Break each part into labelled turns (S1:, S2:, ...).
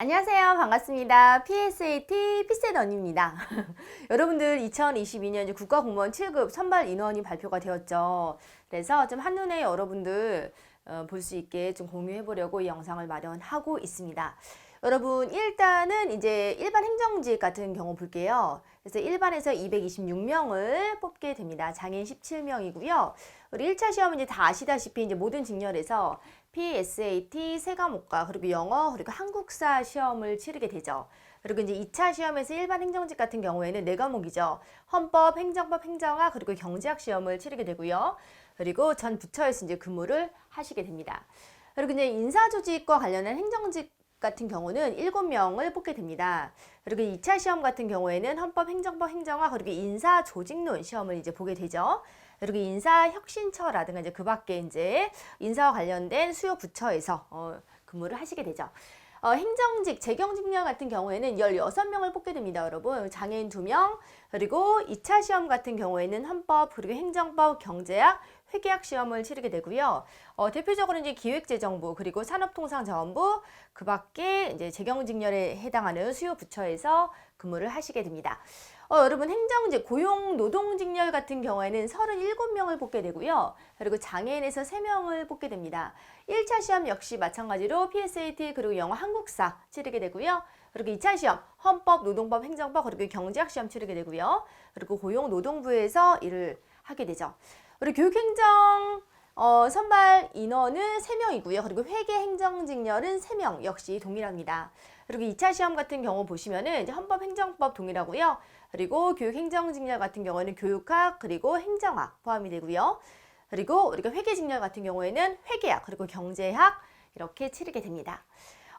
S1: 안녕하세요. 반갑습니다. PSAT 피셋 언니입니다. 여러분들 2022년 국가공무원 7급 선발 인원이 발표가 되었죠. 그래서 좀 한눈에 여러분들 볼 수 있게 좀 공유해 보려고 이 영상을 마련하고 있습니다. 여러분 일단은 이제 일반 행정직 같은 경우 볼게요. 그래서 일반에서 226명을 뽑게 됩니다. 장애인 17명이고요. 우리 1차 시험은 이제 다 아시다시피 이제 모든 직렬에서 PSAT 세 과목과 그리고 영어 그리고 한국사 시험을 치르게 되죠. 그리고 이제 2차 시험에서 일반 행정직 같은 경우에는 네 과목이죠. 헌법, 행정법, 행정학 그리고 경제학 시험을 치르게 되고요. 그리고 전 부처에서 이제 근무를 하시게 됩니다. 그리고 이제 인사조직과 관련한 행정직 같은 경우는 7명을 뽑게 됩니다. 그리고 2차 시험 같은 경우에는 헌법, 행정법, 행정학 그리고 인사조직론 시험을 이제 보게 되죠. 그리고 인사혁신처라든가 이제 그 밖에 이제 인사와 관련된 수요 부처에서 근무를 하시게 되죠. 행정직, 재경직렬 같은 경우에는 16명을 뽑게 됩니다, 여러분. 장애인 2명, 그리고 2차 시험 같은 경우에는 헌법, 그리고 행정법, 경제학, 회계학 시험을 치르게 되고요. 대표적으로 이제 기획재정부, 그리고 산업통상자원부, 그 밖에 이제 재경직렬에 해당하는 수요 부처에서 근무를 하시게 됩니다. 여러분 행정직, 고용노동직렬 같은 경우에는 37명을 뽑게 되고요. 그리고 장애인에서 3명을 뽑게 됩니다. 1차 시험 역시 마찬가지로 PSAT 그리고 영어 한국사 치르게 되고요. 그리고 2차 시험 헌법, 노동법, 행정법 그리고 경제학 시험 치르게 되고요. 그리고 고용노동부에서 일을 하게 되죠. 그리고 교육행정 선발 인원은 3명이고요. 그리고 회계행정직렬은 3명 역시 동일합니다. 그리고 2차 시험 같은 경우 보시면은 이제 헌법행정법 동일하고요. 그리고 교육행정직렬 같은 경우에는 교육학 그리고 행정학 포함이 되고요. 그리고 우리가 회계직렬 같은 경우에는 회계학 그리고 경제학 이렇게 치르게 됩니다.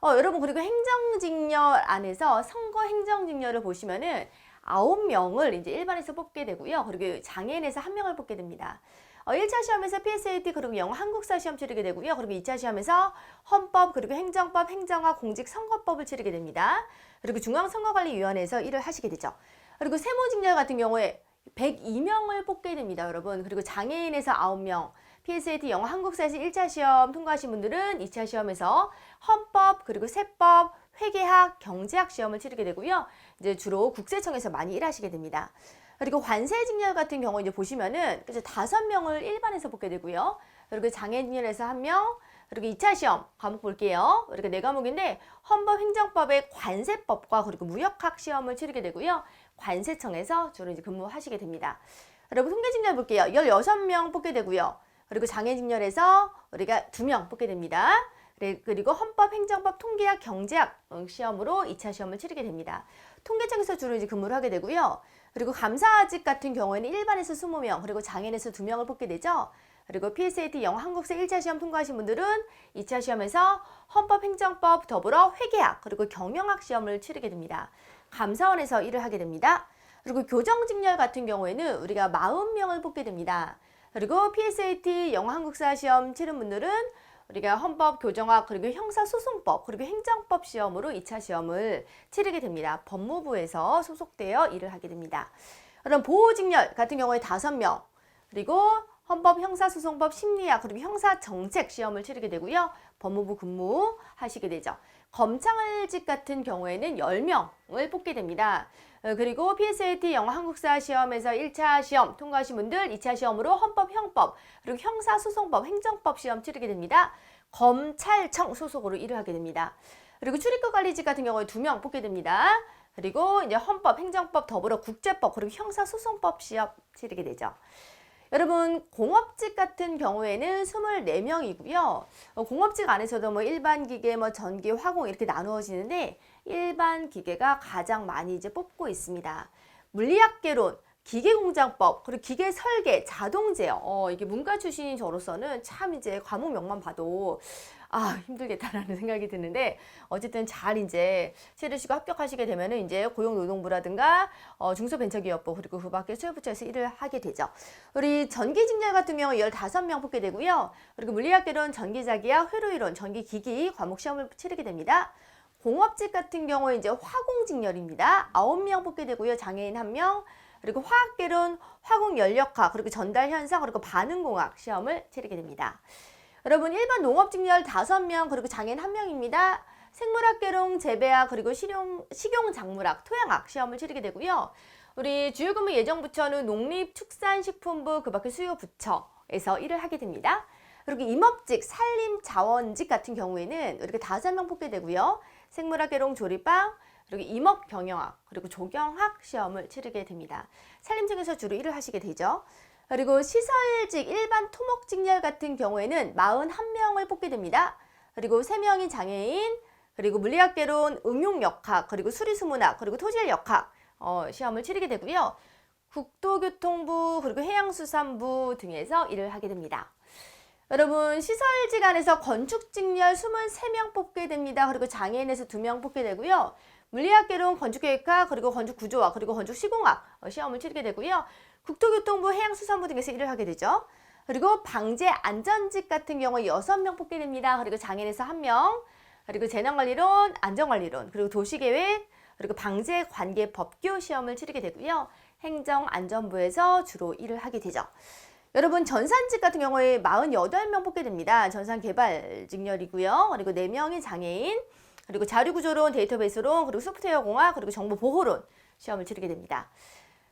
S1: 여러분 그리고 행정직렬 안에서 선거행정직렬을 보시면은 9명을 이제 일반에서 뽑게 되고요. 그리고 장애인에서 1명을 뽑게 됩니다. 1차 시험에서 PSAT 그리고 영어 한국사 시험 치르게 되고요. 그리고 2차 시험에서 헌법 그리고 행정법, 행정학, 공직선거법을 치르게 됩니다. 그리고 중앙선거관리위원회에서 일을 하시게 되죠. 그리고 세무직렬 같은 경우에 102명을 뽑게 됩니다, 여러분. 그리고 장애인에서 9명, PSAT 영어 한국사에서 1차 시험 통과하신 분들은 2차 시험에서 헌법, 그리고 세법, 회계학, 경제학 시험을 치르게 되고요. 이제 주로 국세청에서 많이 일하시게 됩니다. 그리고 관세직렬 같은 경우 이제 보시면은 5명을 일반에서 뽑게 되고요. 그리고 장애직렬에서 1명, 그리고 2차 시험 과목 볼게요. 그리고 네 과목인데 헌법, 행정법의 관세법과 그리고 무역학 시험을 치르게 되고요. 관세청에서 주로 이제 근무하시게 됩니다. 여러분 통계직렬 볼게요. 16명 뽑게 되고요. 그리고 장애직렬에서 우리가 2명 뽑게 됩니다. 그리고 헌법, 행정법, 통계학, 경제학 시험으로 2차 시험을 치르게 됩니다. 통계청에서 주로 이제 근무를 하게 되고요. 그리고 감사직 같은 경우에는 일반에서 20명, 그리고 장애인에서 2명을 뽑게 되죠. 그리고 PSAT 영어 한국사 1차 시험 통과하신 분들은 2차 시험에서 헌법, 행정법, 더불어 회계학, 그리고 경영학 시험을 치르게 됩니다. 감사원에서 일을 하게 됩니다. 그리고 교정직렬 같은 경우에는 우리가 40명을 뽑게 됩니다. 그리고 PSAT 영어 한국사 시험 치른 분들은 우리가 헌법, 교정학, 그리고 형사소송법, 그리고 행정법 시험으로 2차 시험을 치르게 됩니다. 법무부에서 소속되어 일을 하게 됩니다. 그럼 보호직렬 같은 경우에 5명, 그리고 헌법, 형사소송법, 심리학, 그리고 형사정책 시험을 치르게 되고요. 법무부 근무하시게 되죠. 검찰직 같은 경우에는 10명을 뽑게 됩니다. 그리고 PSAT 영어 한국사 시험에서 1차 시험 통과하신 분들 2차 시험으로 헌법, 형법, 그리고 형사소송법, 행정법 시험 치르게 됩니다. 검찰청 소속으로 일을 하게 됩니다. 그리고 출입국 관리직 같은 경우에 2명 뽑게 됩니다. 그리고 이제 헌법, 행정법, 더불어 국제법, 그리고 형사소송법 시험 치르게 되죠. 여러분 공업직 같은 경우에는 24명이고요. 공업직 안에서도 뭐 일반 기계, 뭐 전기, 화공 이렇게 나누어지는데 일반 기계가 가장 많이 이제 뽑고 있습니다. 물리학개론, 기계공장법, 그리고 기계 설계, 자동 제어. 이게 문과 출신인 저로서는 참 이제 과목명만 봐도 힘들겠다라는 생각이 드는데 어쨌든 잘 이제 치르시고 합격하시게 되면은 이제 고용노동부라든가 중소벤처기업부 그리고 그 밖에 수요부처에서 일을 하게 되죠. 우리 전기직렬 같은 경우 15명 뽑게 되고요. 그리고 물리학개론, 전기자기학, 회로이론, 전기기기 과목 시험을 치르게 됩니다. 공업직 같은 경우에 이제 화공직렬입니다. 9명 뽑게 되고요. 장애인 1명, 그리고 화학개론, 화공연력학, 그리고 전달현상, 그리고 반응공학 시험을 치르게 됩니다. 여러분 일반 농업직렬 5명, 그리고 장애인 1명입니다. 생물학개론 재배학 그리고 식용작물학, 토양학 시험을 치르게 되고요. 우리 주요 근무 예정 부처는 농림축산식품부 그 밖에 수요 부처에서 일을 하게 됩니다. 그리고 임업직, 산림자원직 같은 경우에는 이렇게 5명 뽑게 되고요. 생물학개론 조리방, 그리고 임업경영학, 그리고 조경학 시험을 치르게 됩니다. 산림청에서 주로 일을 하시게 되죠. 그리고 시설직, 일반 토목직렬 같은 경우에는 41명을 뽑게 됩니다. 그리고 3명이 장애인, 그리고 물리학개론, 응용역학, 그리고 수리수문학, 그리고 토질역학 시험을 치르게 되고요. 국토교통부, 그리고 해양수산부 등에서 일을 하게 됩니다. 여러분, 시설직 안에서 건축직렬 23명 뽑게 됩니다. 그리고 장애인에서 2명 뽑게 되고요. 물리학개론, 건축계획학, 그리고 건축구조학, 그리고 건축시공학 시험을 치르게 되고요. 국토교통부, 해양수산부 등에서 일을 하게 되죠. 그리고 방재안전직 같은 경우 6명 뽑게 됩니다. 그리고 장애인에서 1명, 그리고 재난관리론, 안전관리론, 그리고 도시계획, 그리고 방재관계법규 시험을 치르게 되고요. 행정안전부에서 주로 일을 하게 되죠. 여러분, 전산직 같은 경우에 48명 뽑게 됩니다. 전산개발직렬이고요. 그리고 4명이 장애인, 그리고 자료구조론, 데이터베이스론, 그리고 소프트웨어공학, 그리고 정보보호론 시험을 치르게 됩니다.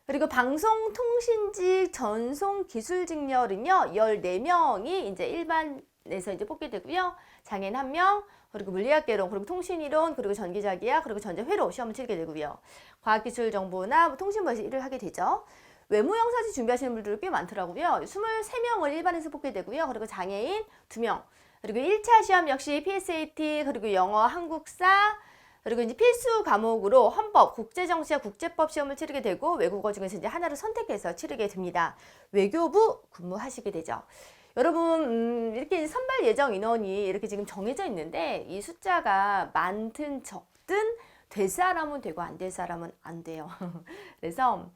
S1: 그리고 방송통신직 전송기술직렬은요, 14명이 이제 일반에서 이제 뽑게 되고요. 장애인 1명, 그리고 물리학개론, 그리고 통신이론, 그리고 전기자기학, 그리고 전자회로 시험을 치르게 되고요. 과학기술정보나 통신부에서 일을 하게 되죠. 외무영사직 준비하시는 분들 꽤 많더라고요. 23명을 일반에서 뽑게 되고요. 그리고 장애인 2명. 그리고 1차 시험 역시 PSAT, 그리고 영어, 한국사, 그리고 이제 필수 과목으로 헌법, 국제정치학, 국제법 시험을 치르게 되고 외국어 중에서 이제 하나를 선택해서 치르게 됩니다. 외교부 근무하시게 되죠. 여러분, 이렇게 선발 예정 인원이 이렇게 지금 정해져 있는데 이 숫자가 많든 적든 될 사람은 되고 안 될 사람은 안 돼요. 그래서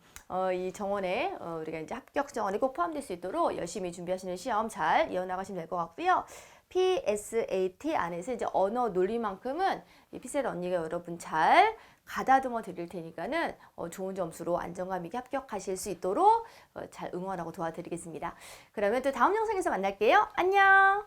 S1: 이 정원에 우리가 이제 합격 정원에 꼭 포함될 수 있도록 열심히 준비하시는 시험 잘 이어나가시면 될 것 같고요. PSAT 안에서 이제 언어 논리만큼은 이 피셋 언니가 여러분 잘 가다듬어 드릴 테니까는 좋은 점수로 안정감 있게 합격하실 수 있도록 잘 응원하고 도와드리겠습니다. 그러면 또 다음 영상에서 만날게요. 안녕!